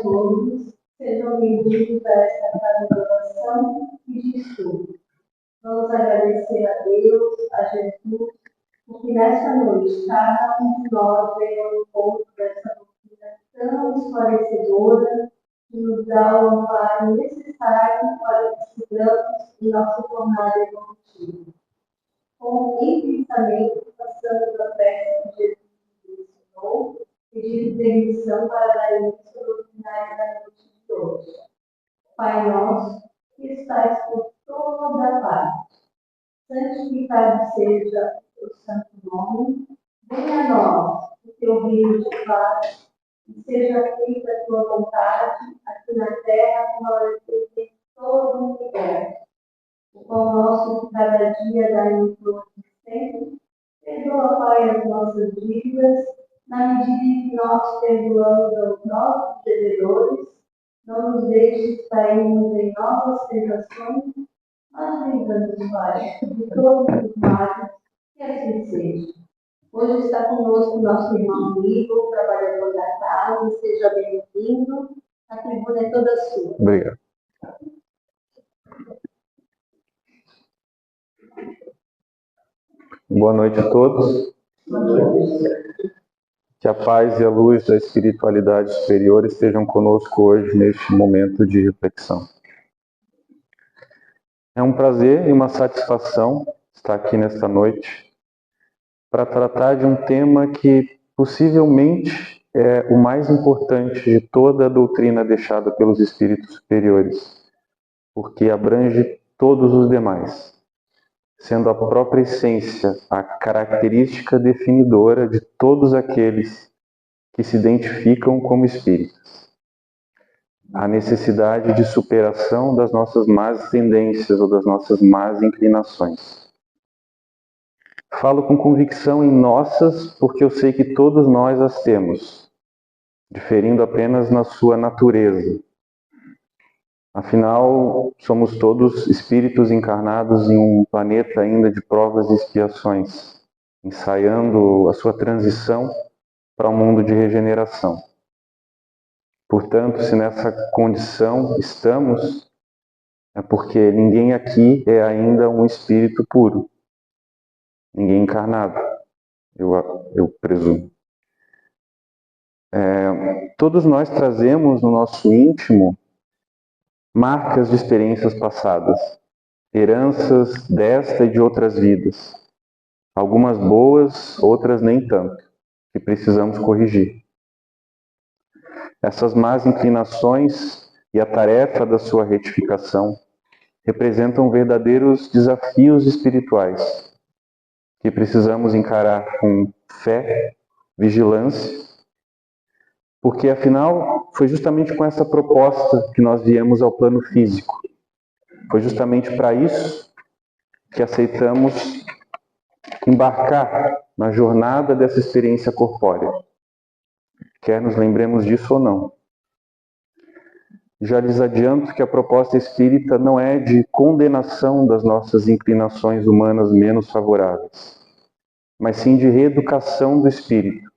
todos, sejam bem-vindos a esta casa de oração e de estudo. Vamos agradecer a Deus, a Jesus, porque nesta noite cada um de nós veio ao encontro dessa doutrina tão esclarecedora que nos dá o amparo necessário para que sigamos em nossa jornada evolutiva. Com implicitamento, passamos a peça que Jesus nos ensinou, pedindo permissão para dar início ao doutrinário da noite de hoje. Pai nosso, que estais por toda parte, santificado seja o santo nome, venha a nós o teu reino de paz, e seja feita a tua vontade, aqui na terra como ela é feita em todo o universo. O pão nosso que cada dia dá-nos hoje sempre, perdoa, Pai, as nossas dívidas, na medida em que nós perdoamos aos nossos devedores, não nos deixes cairmos em novas tentações, mas livra-nos, Pai, de todos os males, que assim seja. Hoje está conosco o nosso irmão Igor, trabalhador da casa, seja bem-vindo, a tribuna é toda sua. Obrigado. Boa noite a todos. Boa noite. Que a paz e a luz da espiritualidade superior estejam conosco hoje neste momento de reflexão. É um prazer e uma satisfação estar aqui nesta noite para tratar de um tema que possivelmente é o mais importante de toda a doutrina deixada pelos espíritos superiores, porque abrange todos os demais, sendo a própria essência a característica definidora de todos aqueles que se identificam como espíritas. A necessidade de superação das nossas más tendências ou das nossas más inclinações. Falo com convicção em nossas, porque eu sei que todos nós as temos, diferindo apenas na sua natureza. Afinal, somos todos espíritos encarnados em um planeta ainda de provas e expiações, ensaiando a sua transição para um mundo de regeneração. Portanto, se nessa condição estamos, é porque ninguém aqui é ainda um espírito puro. Ninguém encarnado, eu presumo. Todos nós trazemos no nosso íntimo marcas de experiências passadas, heranças desta e de outras vidas. Algumas boas, outras nem tanto, que precisamos corrigir. Essas más inclinações e a tarefa da sua retificação representam verdadeiros desafios espirituais que precisamos encarar com fé, vigilância, porque afinal foi justamente com essa proposta que nós viemos ao plano físico. Foi justamente para isso que aceitamos embarcar na jornada dessa experiência corpórea, quer nos lembremos disso ou não. Já lhes adianto que a proposta espírita não é de condenação das nossas inclinações humanas menos favoráveis, mas sim de reeducação do espírito,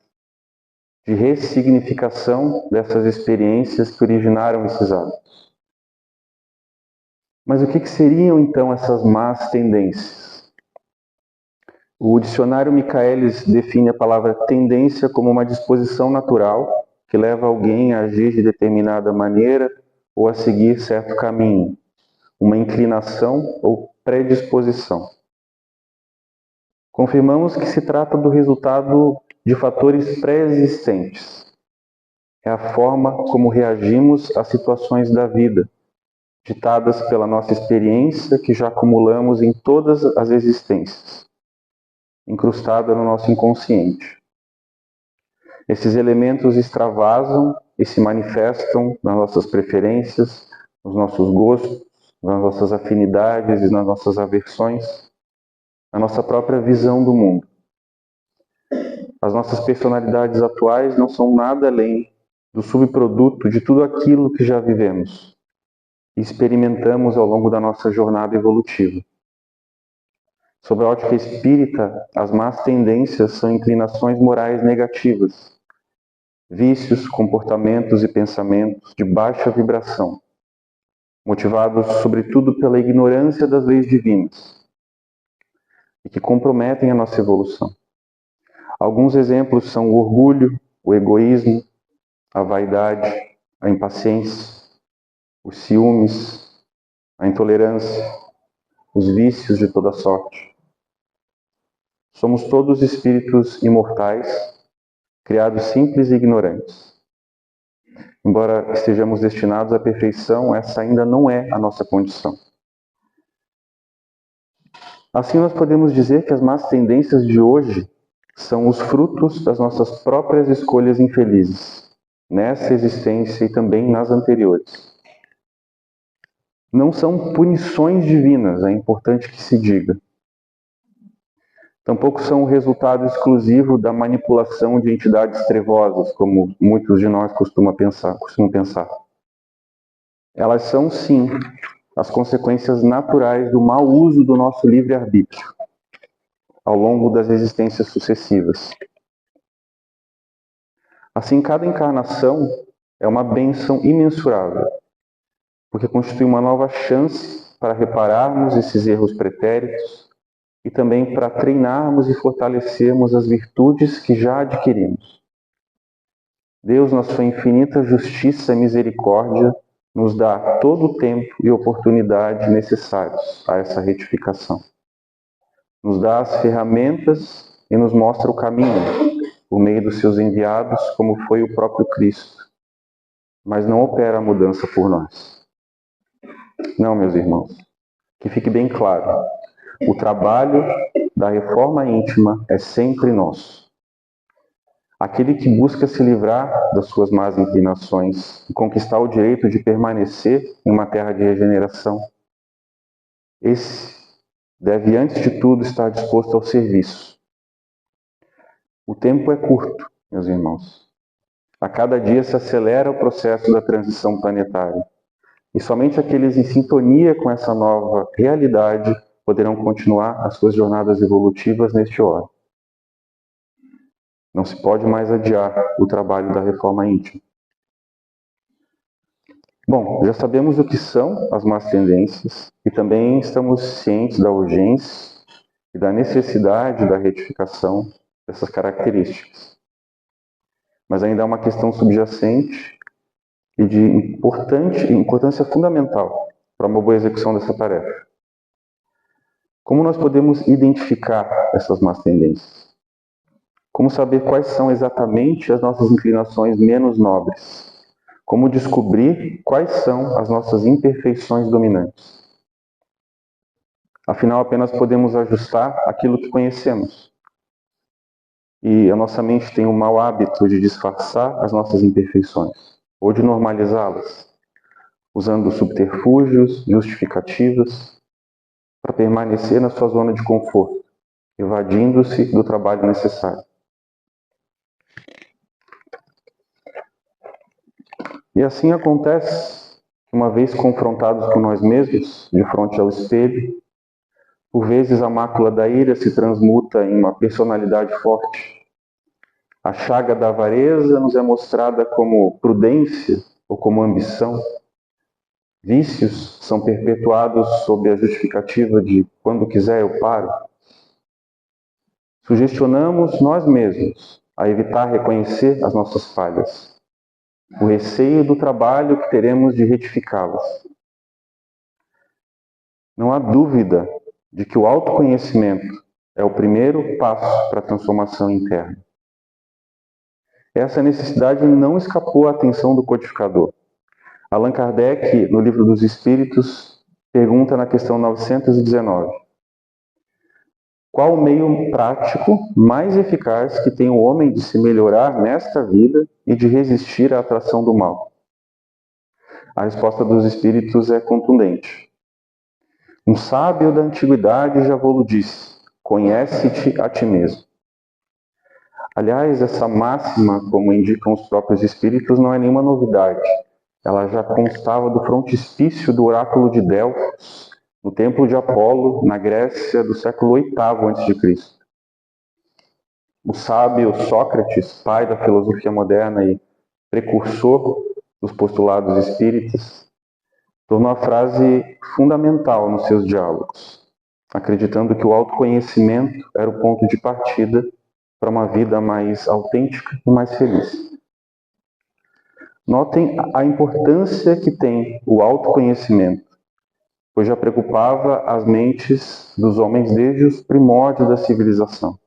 de ressignificação dessas experiências que originaram esses hábitos. Mas o que seriam então essas más tendências? O dicionário Michaelis define a palavra tendência como uma disposição natural que leva alguém a agir de determinada maneira ou a seguir certo caminho, uma inclinação ou predisposição. Confirmamos que se trata do resultado de fatores pré-existentes. É a forma como reagimos às situações da vida, ditadas pela nossa experiência que já acumulamos em todas as existências, incrustada no nosso inconsciente. Esses elementos extravasam e se manifestam nas nossas preferências, nos nossos gostos, nas nossas afinidades e nas nossas aversões, na nossa própria visão do mundo. As nossas personalidades atuais não são nada além do subproduto de tudo aquilo que já vivemos e experimentamos ao longo da nossa jornada evolutiva. Sob a ótica espírita, as más tendências são inclinações morais negativas, vícios, comportamentos e pensamentos de baixa vibração, motivados sobretudo pela ignorância das leis divinas e que comprometem a nossa evolução. Alguns exemplos são o orgulho, o egoísmo, a vaidade, a impaciência, os ciúmes, a intolerância, os vícios de toda sorte. Somos todos espíritos imortais, criados simples e ignorantes. Embora estejamos destinados à perfeição, essa ainda não é a nossa condição. Assim, nós podemos dizer que as más tendências de hoje são os frutos das nossas próprias escolhas infelizes, nessa existência e também nas anteriores. Não são punições divinas, é importante que se diga. Tampouco são o resultado exclusivo da manipulação de entidades trevosas, como muitos de nós costumam pensar. Elas são, sim, as consequências naturais do mau uso do nosso livre-arbítrio ao longo das existências sucessivas. Assim, cada encarnação é uma bênção imensurável, porque constitui uma nova chance para repararmos esses erros pretéritos e também para treinarmos e fortalecermos as virtudes que já adquirimos. Deus, na sua infinita justiça e misericórdia, nos dá todo o tempo e oportunidade necessários a essa retificação. Nos dá as ferramentas e nos mostra o caminho, por meio dos seus enviados, como foi o próprio Cristo. Mas não opera a mudança por nós. Não, meus irmãos. Que fique bem claro. O trabalho da reforma íntima é sempre nosso. Aquele que busca se livrar das suas más inclinações e conquistar o direito de permanecer em uma terra de regeneração, esse deve, antes de tudo, estar disposto ao serviço. O tempo é curto, meus irmãos. A cada dia se acelera o processo da transição planetária. E somente aqueles em sintonia com essa nova realidade poderão continuar as suas jornadas evolutivas neste orbe. Não se pode mais adiar o trabalho da reforma íntima. Bom, já sabemos o que são as más tendências e também estamos cientes da urgência e da necessidade da retificação dessas características. Mas ainda há uma questão subjacente e de importância fundamental para uma boa execução dessa tarefa. Como nós podemos identificar essas más tendências? Como saber quais são exatamente as nossas inclinações menos nobres? Como descobrir quais são as nossas imperfeições dominantes? Afinal, apenas podemos ajustar aquilo que conhecemos. E a nossa mente tem o mau hábito de disfarçar as nossas imperfeições, ou de normalizá-las, usando subterfúgios, justificativas, para permanecer na sua zona de conforto, evadindo-se do trabalho necessário. E assim acontece, uma vez confrontados com nós mesmos, de frente ao espelho, por vezes a mácula da ira se transmuta em uma personalidade forte. A chaga da avareza nos é mostrada como prudência ou como ambição. Vícios são perpetuados sob a justificativa de quando quiser eu paro. Sugestionamos nós mesmos a evitar reconhecer as nossas falhas, o receio do trabalho que teremos de retificá-las. Não há dúvida de que o autoconhecimento é o primeiro passo para a transformação interna. Essa necessidade não escapou à atenção do codificador. Allan Kardec, no Livro dos Espíritos, pergunta na questão 919: qual o meio prático mais eficaz que tem o homem de se melhorar nesta vida e de resistir à atração do mal? A resposta dos Espíritos é contundente. Um sábio da antiguidade já vou-lo disse: conhece-te a ti mesmo. Aliás, essa máxima, como indicam os próprios Espíritos, não é nenhuma novidade. Ela já constava do frontispício do oráculo de Delfos, no templo de Apolo, na Grécia do século VIII a.C. O sábio Sócrates, pai da filosofia moderna e precursor dos postulados espíritas, tornou a frase fundamental nos seus diálogos, acreditando que o autoconhecimento era o ponto de partida para uma vida mais autêntica e mais feliz. Notem a importância que tem o autoconhecimento, pois já preocupava as mentes dos homens desde os primórdios da civilização,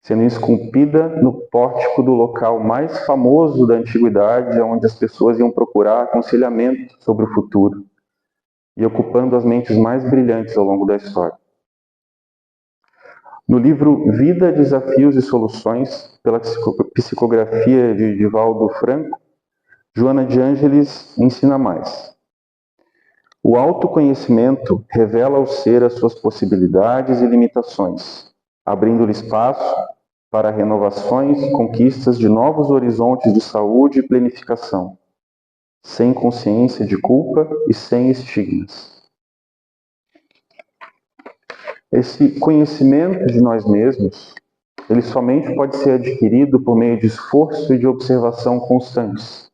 sendo esculpida no pórtico do local mais famoso da antiguidade, onde as pessoas iam procurar aconselhamento sobre o futuro, e ocupando as mentes mais brilhantes ao longo da história. No livro Vida, Desafios e Soluções, pela psicografia de Divaldo Franco, Joana de Ângeles ensina mais. O autoconhecimento revela ao ser as suas possibilidades e limitações, abrindo-lhe espaço para renovações e conquistas de novos horizontes de saúde e planificação, sem consciência de culpa e sem estigmas. Esse conhecimento de nós mesmos, ele somente pode ser adquirido por meio de esforço e de observação constantes.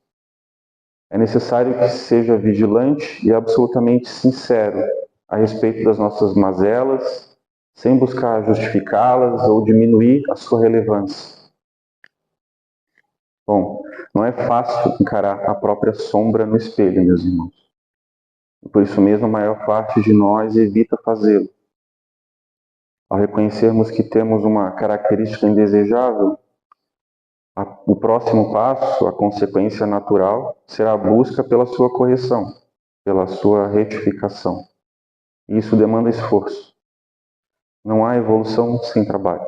É necessário que seja vigilante e absolutamente sincero a respeito das nossas mazelas, sem buscar justificá-las ou diminuir a sua relevância. Bom, não é fácil encarar a própria sombra no espelho, meus irmãos. Por isso mesmo, a maior parte de nós evita fazê-lo. Ao reconhecermos que temos uma característica indesejável, o próximo passo, a consequência natural, será a busca pela sua correção, pela sua retificação. E isso demanda esforço. Não há evolução sem trabalho.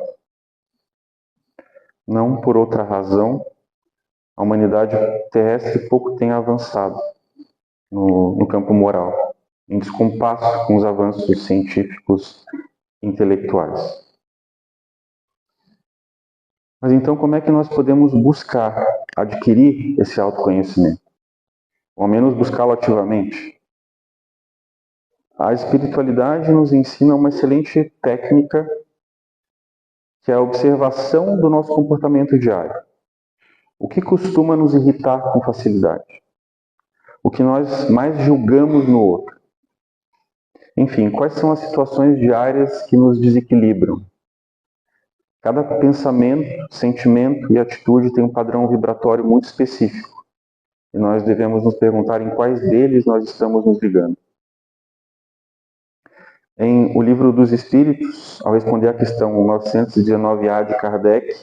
Não por outra razão, a humanidade terrestre pouco tem avançado no campo moral, em descompasso com os avanços científicos e intelectuais. Mas então, como é que nós podemos buscar adquirir esse autoconhecimento? Ou ao menos buscá-lo ativamente? A espiritualidade nos ensina uma excelente técnica, que é a observação do nosso comportamento diário. O que costuma nos irritar com facilidade? O que nós mais julgamos no outro? Enfim, quais são as situações diárias que nos desequilibram? Cada pensamento, sentimento e atitude tem um padrão vibratório muito específico. E nós devemos nos perguntar em quais deles nós estamos nos ligando. Em O Livro dos Espíritos, ao responder à questão 919A de Kardec,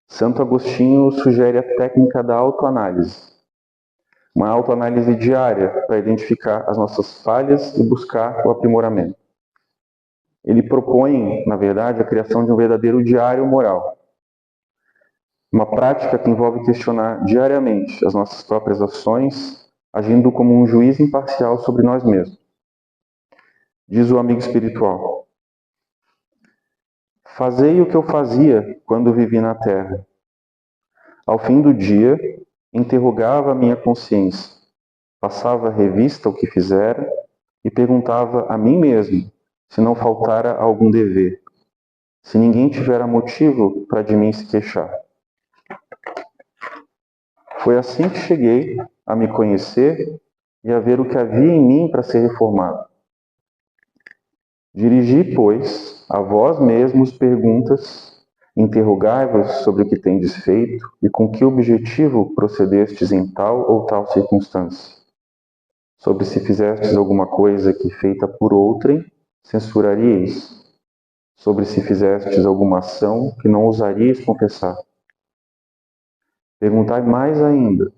Santo Agostinho sugere a técnica da autoanálise. Uma autoanálise diária para identificar as nossas falhas e buscar o aprimoramento. Ele propõe, na verdade, a criação de um verdadeiro diário moral. Uma prática que envolve questionar diariamente as nossas próprias ações, agindo como um juiz imparcial sobre nós mesmos. Diz o amigo espiritual: fazei o que eu fazia quando vivi na terra. Ao fim do dia, interrogava a minha consciência, passava revista ao que fizera e perguntava a mim mesmo se não faltara algum dever, se ninguém tivera motivo para de mim se queixar. Foi assim que cheguei a me conhecer e a ver o que havia em mim para ser reformado. Dirigi, pois, a vós mesmos perguntas, interrogai-vos sobre o que tendes feito e com que objetivo procedestes em tal ou tal circunstância. Sobre se fizestes alguma coisa que feita por outrem, censuraríeis. Sobre se fizestes alguma ação que não ousaríeis confessar. Perguntai mais ainda,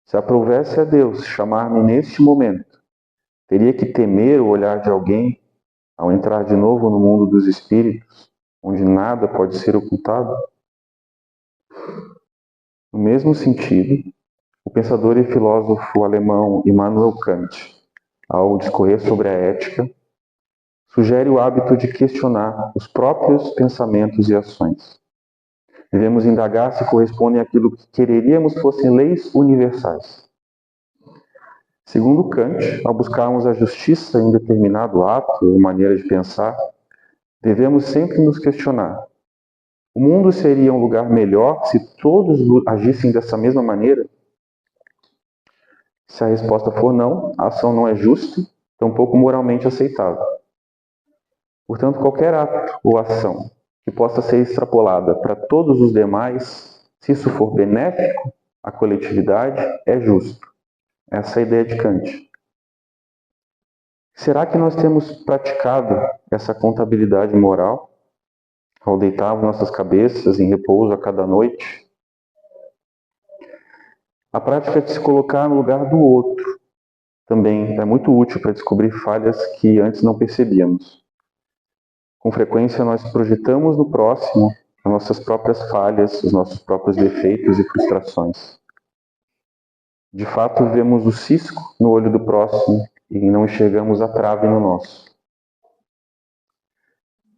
se aprovesse a Deus chamar-me neste momento, teria que temer o olhar de alguém ao entrar de novo no mundo dos espíritos, onde nada pode ser ocultado? No mesmo sentido, o pensador e filósofo alemão Immanuel Kant, ao discorrer sobre a ética, sugere o hábito de questionar os próprios pensamentos e ações. Devemos indagar se correspondem àquilo que quereríamos fossem leis universais. Segundo Kant, ao buscarmos a justiça em determinado ato ou maneira de pensar, devemos sempre nos questionar: O mundo seria um lugar melhor se todos agissem dessa mesma maneira? Se a resposta for não, a ação não é justa, tampouco moralmente aceitável. Portanto, qualquer ato ou ação que possa ser extrapolada para todos os demais, se isso for benéfico à coletividade, é justo. Essa é a ideia de Kant. Será que nós temos praticado essa contabilidade moral ao deitarmos nossas cabeças em repouso a cada noite? A prática de se colocar no lugar do outro também é muito útil para descobrir falhas que antes não percebíamos. Com frequência, nós projetamos no próximo as nossas próprias falhas, os nossos próprios defeitos e frustrações. De fato, vemos o cisco no olho do próximo e não enxergamos a trave no nosso.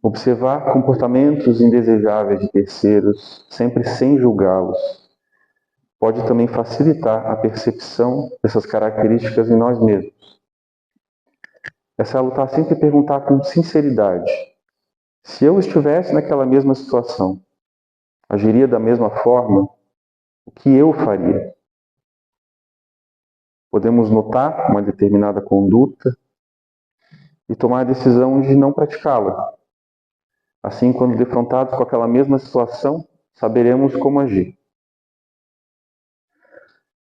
Observar comportamentos indesejáveis de terceiros, sempre sem julgá-los, pode também facilitar a percepção dessas características em nós mesmos. É salutar sempre perguntar com sinceridade: se eu estivesse naquela mesma situação, agiria da mesma forma? O que eu faria? Podemos notar uma determinada conduta e tomar a decisão de não praticá-la. Assim, quando defrontados com aquela mesma situação, saberemos como agir.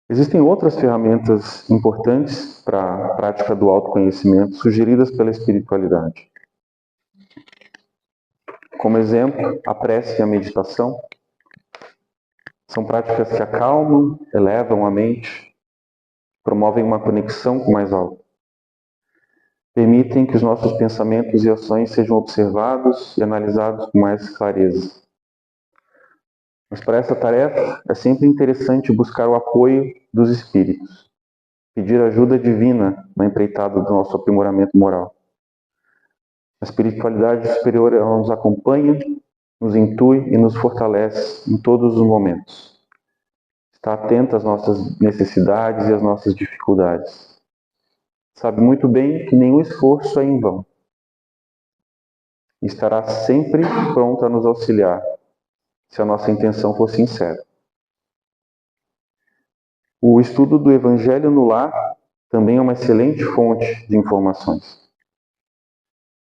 Existem outras ferramentas importantes para a prática do autoconhecimento sugeridas pela espiritualidade. Como exemplo, a prece e a meditação são práticas que acalmam, elevam a mente, promovem uma conexão com o mais alto. Permitem que os nossos pensamentos e ações sejam observados e analisados com mais clareza. Mas para essa tarefa é sempre interessante buscar o apoio dos espíritos, pedir ajuda divina na empreitada do nosso aprimoramento moral. A espiritualidade superior ela nos acompanha, nos intui e nos fortalece em todos os momentos. Está atenta às nossas necessidades e às nossas dificuldades. Sabe muito bem que nenhum esforço é em vão. E estará sempre pronta a nos auxiliar, se a nossa intenção for sincera. O estudo do Evangelho no lar também é uma excelente fonte de informações.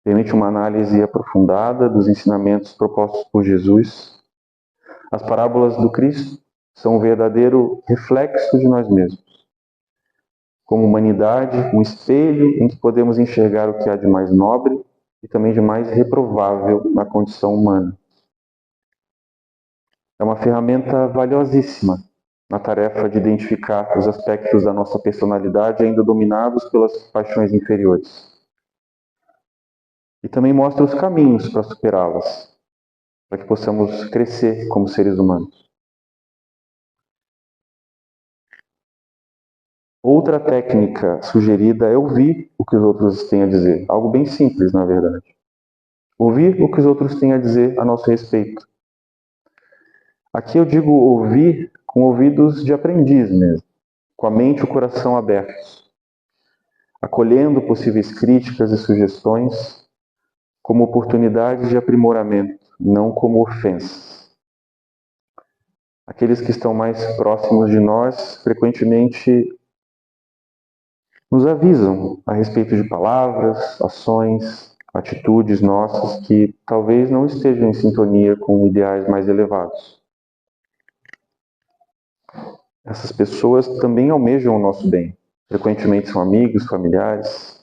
Permite uma análise aprofundada dos ensinamentos propostos por Jesus. As parábolas do Cristo são um verdadeiro reflexo de nós mesmos. Como humanidade, um espelho em que podemos enxergar o que há de mais nobre e também de mais reprovável na condição humana. É uma ferramenta valiosíssima na tarefa de identificar os aspectos da nossa personalidade ainda dominados pelas paixões inferiores. E também mostra os caminhos para superá-las, para que possamos crescer como seres humanos. Outra técnica sugerida é ouvir o que os outros têm a dizer. Algo bem simples, na verdade. Ouvir o que os outros têm a dizer a nosso respeito. Aqui eu digo ouvir com ouvidos de aprendiz mesmo, com a mente e o coração abertos, acolhendo possíveis críticas e sugestões como oportunidades de aprimoramento, não como ofensas. Aqueles que estão mais próximos de nós frequentemente nos avisam a respeito de palavras, ações, atitudes nossas que talvez não estejam em sintonia com ideais mais elevados. Essas pessoas também almejam o nosso bem. Frequentemente são amigos, familiares.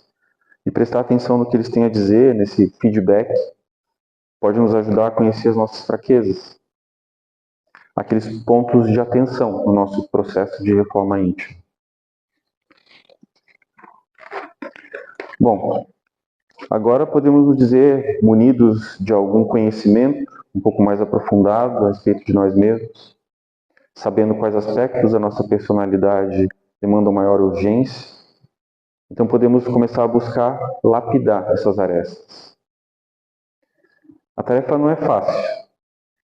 E prestar atenção no que eles têm a dizer, nesse feedback, pode nos ajudar a conhecer as nossas fraquezas. Aqueles pontos de atenção no nosso processo de reforma íntima. Bom, agora podemos nos dizer, munidos de algum conhecimento um pouco mais aprofundado a respeito de nós mesmos, sabendo quais aspectos da nossa personalidade demandam maior urgência, então podemos começar a buscar lapidar essas arestas. A tarefa não é fácil.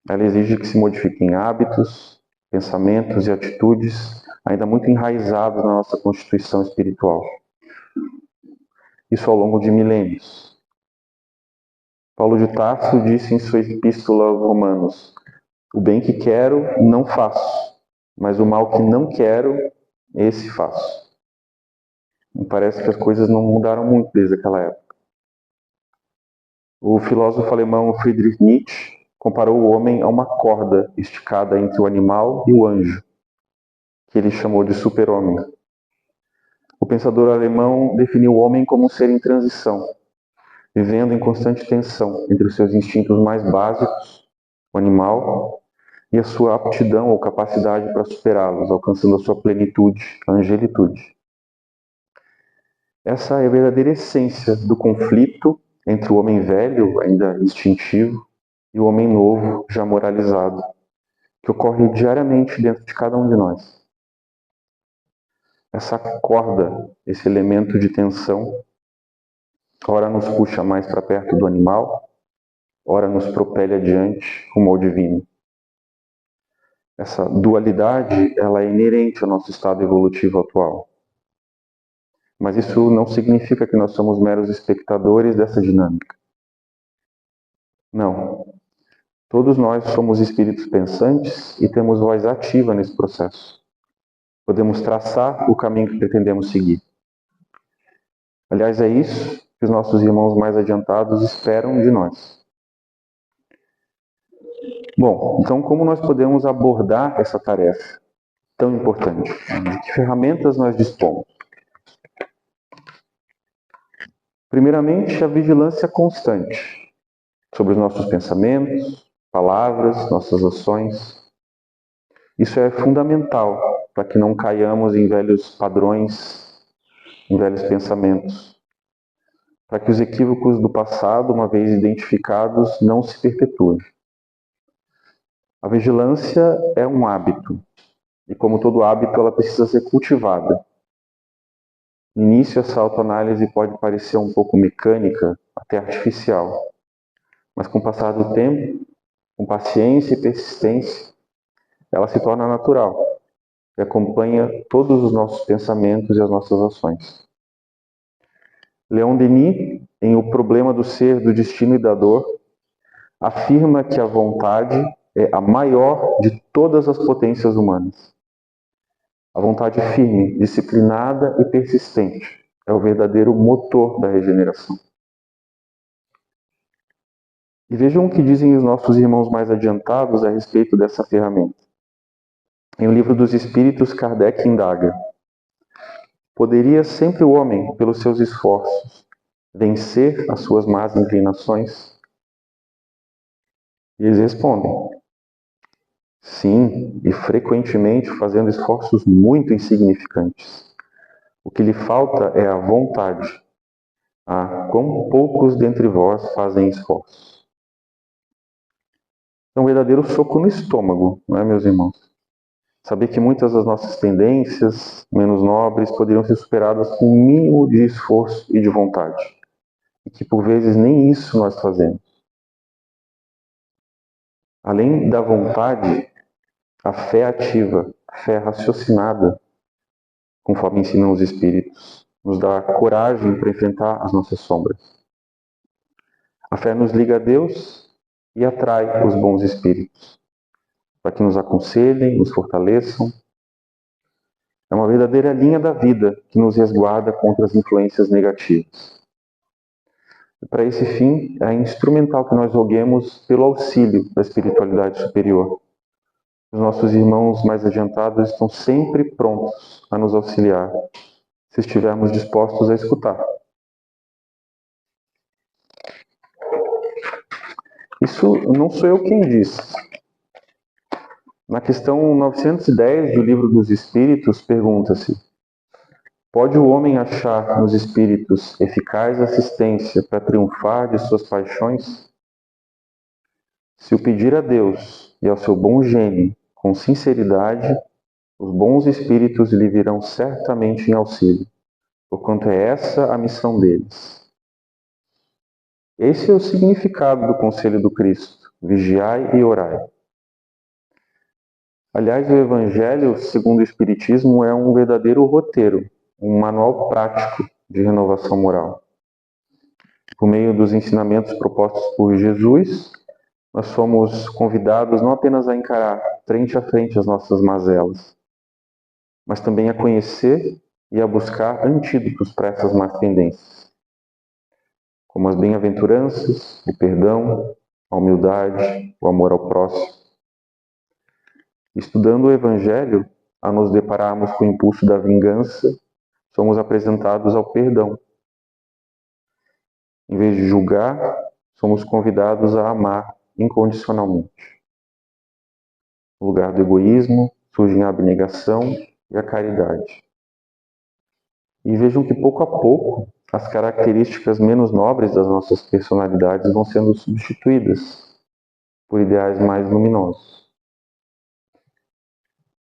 Ela exige que se modifiquem hábitos, pensamentos e atitudes ainda muito enraizados na nossa constituição espiritual. Isso ao longo de milênios. Paulo de Tarso disse em sua epístola aos Romanos: O bem que quero, não faço, mas o mal que não quero, esse faço. Me parece que as coisas não mudaram muito desde aquela época. O filósofo alemão Friedrich Nietzsche comparou o homem a uma corda esticada entre o animal e o anjo, que ele chamou de super-homem. O pensador alemão definiu o homem como um ser em transição, vivendo em constante tensão entre os seus instintos mais básicos, o animal, e a sua aptidão ou capacidade para superá-los, alcançando a sua plenitude, a angelitude. Essa é a verdadeira essência do conflito entre o homem velho, ainda instintivo, e o homem novo, já moralizado, que ocorre diariamente dentro de cada um de nós. Essa corda, esse elemento de tensão, ora nos puxa mais para perto do animal, ora nos propele adiante rumo ao divino. Essa dualidade, ela é inerente ao nosso estado evolutivo atual. Mas isso não significa que nós somos meros espectadores dessa dinâmica. Não. Todos nós somos espíritos pensantes e temos voz ativa nesse processo. Podemos traçar o caminho que pretendemos seguir. Aliás, é isso que os nossos irmãos mais adiantados esperam de nós. Bom, então como nós podemos abordar essa tarefa tão importante? De que ferramentas nós dispomos? Primeiramente, a vigilância constante sobre os nossos pensamentos, palavras, nossas ações. Isso é fundamental para que não caiamos em velhos padrões, em velhos pensamentos. Para que os equívocos do passado, uma vez identificados, não se perpetuem. A vigilância é um hábito, e como todo hábito, ela precisa ser cultivada. No início, essa autoanálise pode parecer um pouco mecânica, até artificial, mas com o passar do tempo, com paciência e persistência, ela se torna natural e acompanha todos os nossos pensamentos e as nossas ações. Leon Denis, em O Problema do Ser, do Destino e da Dor, afirma que a vontade é a maior de todas as potências humanas. A vontade firme, disciplinada e persistente é o verdadeiro motor da regeneração. E vejam o que dizem os nossos irmãos mais adiantados a respeito dessa ferramenta. Em O Livro dos Espíritos, Kardec indaga: poderia sempre o homem, pelos seus esforços, vencer as suas más inclinações? E eles respondem: sim, e frequentemente fazendo esforços muito insignificantes. O que lhe falta é a vontade. Ah, quão poucos dentre vós fazem esforços. É um verdadeiro soco no estômago, não é, meus irmãos? Saber que muitas das nossas tendências menos nobres poderiam ser superadas com um mínimo de esforço e de vontade. E que por vezes nem isso nós fazemos. Além da vontade, a fé ativa, a fé raciocinada, conforme ensinam os Espíritos, nos dá coragem para enfrentar as nossas sombras. A fé nos liga a Deus e atrai os bons espíritos, para que nos aconselhem, nos fortaleçam. É uma verdadeira linha da vida que nos resguarda contra as influências negativas. E para esse fim, é instrumental que nós roguemos pelo auxílio da espiritualidade superior. Os nossos irmãos mais adiantados estão sempre prontos a nos auxiliar, se estivermos dispostos a escutar. Isso não sou eu quem diz. Na questão 910 do Livro dos Espíritos, pergunta-se: pode o homem achar nos espíritos eficaz assistência para triunfar de suas paixões? Se o pedir a Deus e ao seu bom gênio com sinceridade, os bons espíritos lhe virão certamente em auxílio, porquanto é essa a missão deles. Esse é o significado do conselho do Cristo: vigiai e orai. Aliás, o Evangelho, segundo o Espiritismo, é um verdadeiro roteiro, um manual prático de renovação moral. Por meio dos ensinamentos propostos por Jesus, nós somos convidados não apenas a encarar frente a frente as nossas mazelas, mas também a conhecer e a buscar antídotos para essas más tendências, como as bem-aventuranças, o perdão, a humildade, o amor ao próximo. Estudando o Evangelho, a nos depararmos com o impulso da vingança, somos apresentados ao perdão. Em vez de julgar, somos convidados a amar incondicionalmente. No lugar do egoísmo, surgem a abnegação e a caridade. E vejam que pouco a pouco as características menos nobres das nossas personalidades vão sendo substituídas por ideais mais luminosos.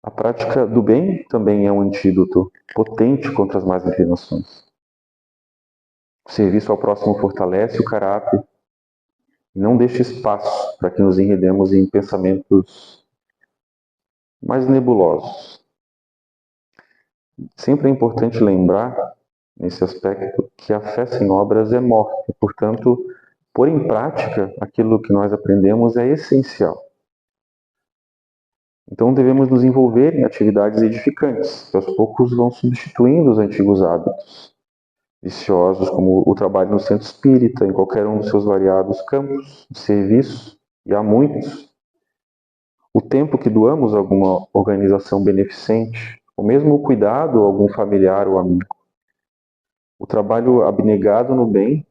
A prática do bem também é um antídoto potente contra as más inclinações. O serviço ao próximo fortalece o caráter e não deixa espaço para que nos enredemos em pensamentos mais nebulosos. Sempre é importante lembrar, nesse aspecto, que a fé sem obras é morta. Portanto, pôr em prática aquilo que nós aprendemos é essencial. Então, devemos nos envolver em atividades edificantes, que aos poucos vão substituindo os antigos hábitos viciosos, como o trabalho no centro espírita, em qualquer um dos seus variados campos de serviço, e há muitos. O tempo que doamos a alguma organização beneficente, ou mesmo o cuidado a algum familiar ou amigo. O trabalho abnegado no bem,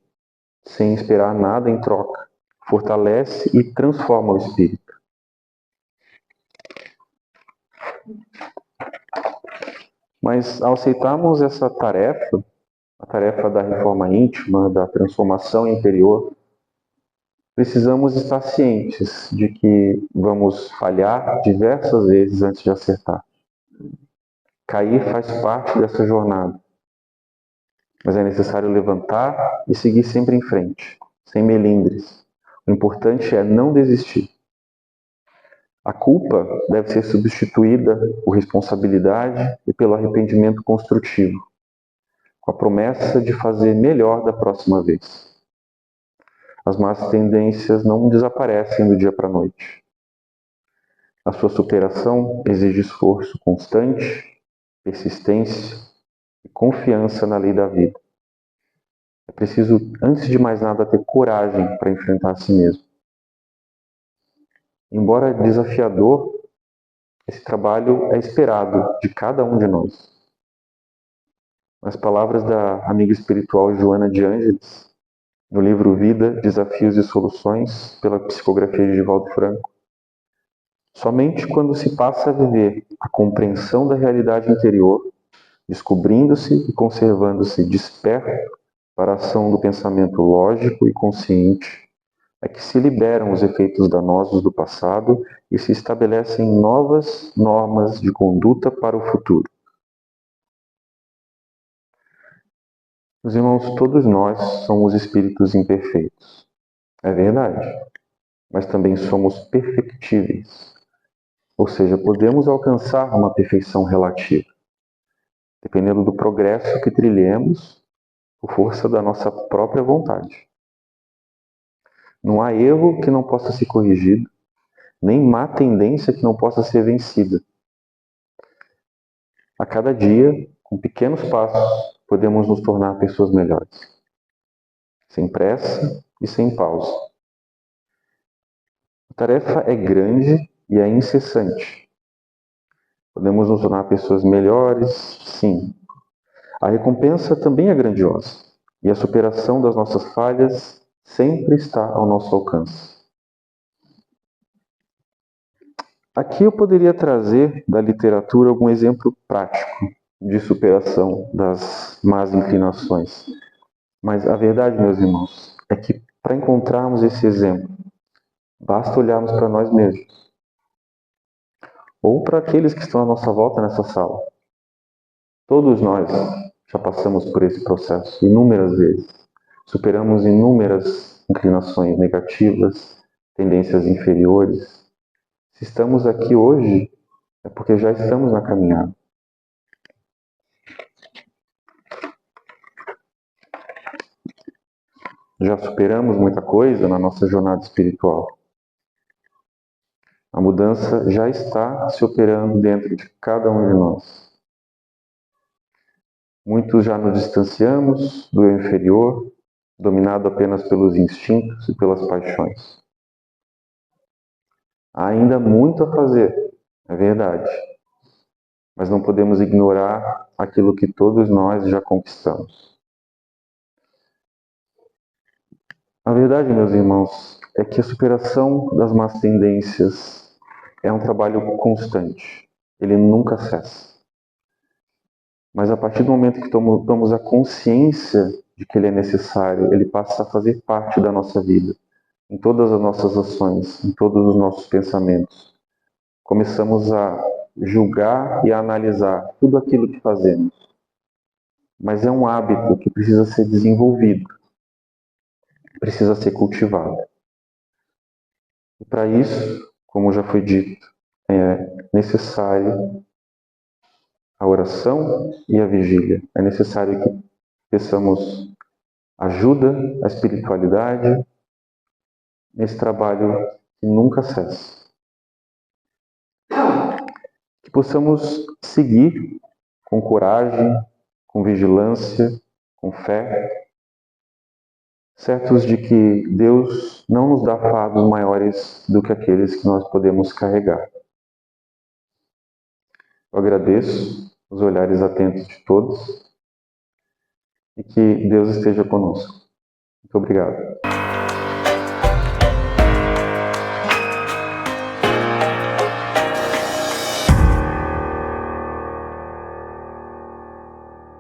sem esperar nada em troca, fortalece e transforma o espírito. Mas ao aceitarmos essa tarefa, a tarefa da reforma íntima, da transformação interior, precisamos estar cientes de que vamos falhar diversas vezes antes de acertar. Cair faz parte dessa jornada, mas é necessário levantar e seguir sempre em frente, sem melindres. O importante é não desistir. A culpa deve ser substituída por responsabilidade e pelo arrependimento construtivo, com a promessa de fazer melhor da próxima vez. As más tendências não desaparecem do dia para a noite. A sua superação exige esforço constante, persistência e confiança na lei da vida. É preciso, antes de mais nada, ter coragem para enfrentar a si mesmo. Embora desafiador, esse trabalho é esperado de cada um de nós. Nas palavras da amiga espiritual Joana de Ângeles, no livro Vida, Desafios e Soluções, pela psicografia de Divaldo Franco, somente quando se passa a viver a compreensão da realidade interior, descobrindo-se e conservando-se desperto para a ação do pensamento lógico e consciente, é que se liberam os efeitos danosos do passado e se estabelecem novas normas de conduta para o futuro. Meus irmãos, todos nós somos espíritos imperfeitos. É verdade, mas também somos perfectíveis. Ou seja, podemos alcançar uma perfeição relativa, dependendo do progresso que trilhemos por força da nossa própria vontade. Não há erro que não possa ser corrigido, nem má tendência que não possa ser vencida. A cada dia, com pequenos passos, podemos nos tornar pessoas melhores, sem pressa e sem pausa. A tarefa é grande e é incessante. Podemos nos tornar pessoas melhores, sim. A recompensa também é grandiosa e a superação das nossas falhas sempre está ao nosso alcance. Aqui eu poderia trazer da literatura algum exemplo prático de superação das más inclinações. Mas a verdade, meus irmãos, é que para encontrarmos esse exemplo, basta olharmos para nós mesmos. Ou para aqueles que estão à nossa volta nessa sala. Todos nós já passamos por esse processo inúmeras vezes. Superamos inúmeras inclinações negativas, tendências inferiores. Se estamos aqui hoje, é porque já estamos na caminhada. Já superamos muita coisa na nossa jornada espiritual. A mudança já está se operando dentro de cada um de nós. Muitos já nos distanciamos do eu inferior, dominado apenas pelos instintos e pelas paixões. Há ainda muito a fazer, é verdade. Mas não podemos ignorar aquilo que todos nós já conquistamos. A verdade, meus irmãos, é que a superação das más tendências é um trabalho constante. Ele nunca cessa. Mas a partir do momento que tomamos a consciência de que ele é necessário, ele passa a fazer parte da nossa vida, em todas as nossas ações, em todos os nossos pensamentos. Começamos a julgar e a analisar tudo aquilo que fazemos. Mas é um hábito que precisa ser desenvolvido, precisa ser cultivado. E para isso, como já foi dito, é necessário a oração e a vigília. É necessário que peçamos ajuda à espiritualidade nesse trabalho que nunca cessa. Que possamos seguir com coragem, com vigilância, com fé, certos de que Deus não nos dá fardos maiores do que aqueles que nós podemos carregar. Eu agradeço os olhares atentos de todos e que Deus esteja conosco. Muito obrigado.